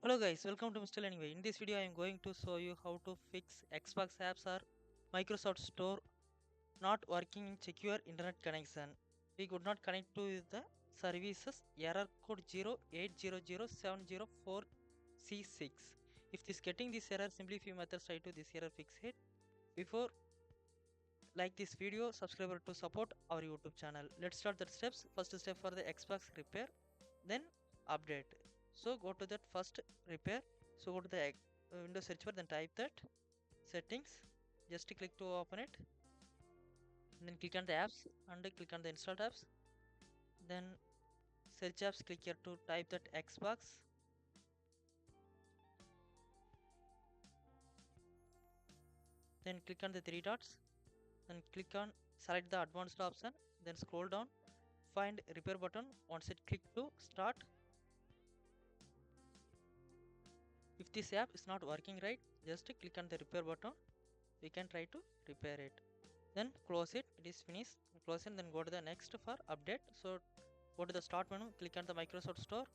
Hello guys, welcome to Mr. Learning Way. In this video, I am going to show you how to fix Xbox apps or Microsoft Store not working in secure internet connection. We could not connect to the services error code 0x800704C6. If this getting this error, simply few methods try to this error fix it. Before like this video, subscribe to support our YouTube channel. Let's start the steps. First step for the Xbox repair, then update. So go to that first repair. So go to the Windows search bar, then type that settings. Just click to open it. Then click on the apps and click on the installed apps. Then search apps. Click here to type that Xbox. Then click on the three dots. Then click on select the advanced option. Then scroll down. Find repair button. Once it click to start. If this app is not working right, just click on the repair button. We can try to repair it. Then close it. It is finished. Close it. Then go to the next for update. So go to the start menu. Click on the Microsoft Store.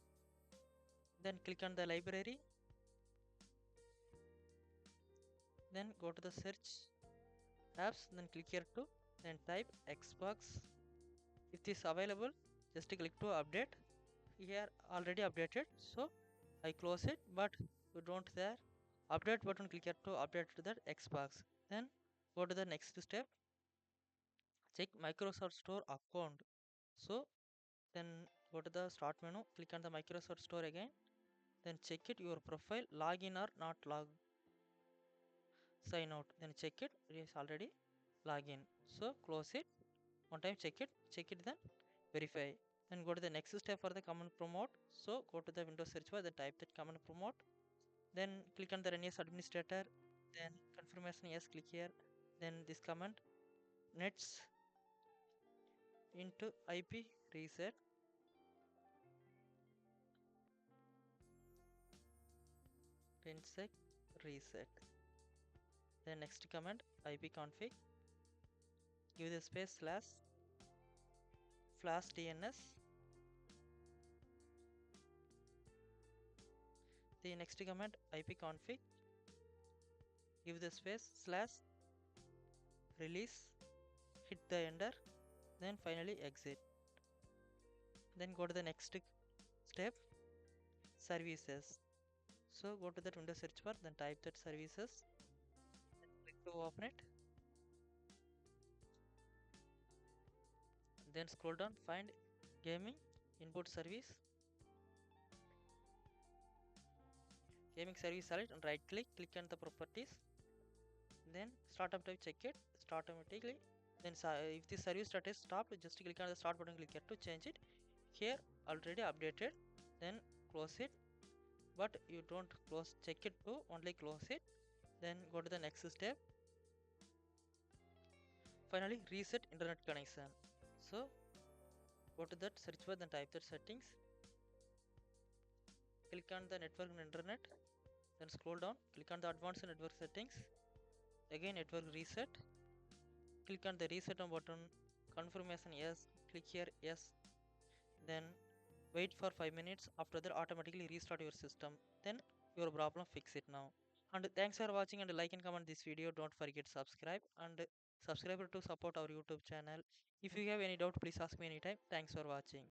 Then click on the library. Then go to the search apps. Then click here to then type Xbox. If this is available, just click to update. Here already updated. So I close it, but you don't there. Update button, click here to update to that Xbox. Then go to the next step. Check Microsoft Store account. So then go to the start menu, click on the Microsoft Store again. Then check it your profile, login or not sign out. Then check it is already login. So close it. One time check it then verify. Then go to the next step for the command promote. So go to the Windows search bar, then type that command promote. Then click on the run as administrator. Then confirmation yes, click here. Then this command nets into IP reset. Then sec reset. Then next command IP config. Give the space slash flash DNS. The next command IP config. Give the space slash release. Hit the enter. Then finally exit. Then go to the next step, services. So go to that Windows search bar, then type that services. Then click to open it. Then scroll down, find gaming input service. Gaming service select and right click on the properties. Then startup type, check it, start automatically. Then if the service status stopped, just click on the start button, click here to change it. Here already updated. Then close it, but you don't close, check it to only close it. Then go to the next step. Finally reset internet connection. So go to that search bar, then type that settings. Click on the network and internet. Then scroll down, click on the advanced network settings. Again network reset. Click on the reset button. Confirmation yes. Click here yes. Then wait for 5 minutes. After that automatically restart your system. Then your problem fix it now. And thanks for watching and like and comment this video. Don't forget subscribe and subscribe to support our YouTube channel. If you have any doubt, please ask me anytime. Thanks for watching.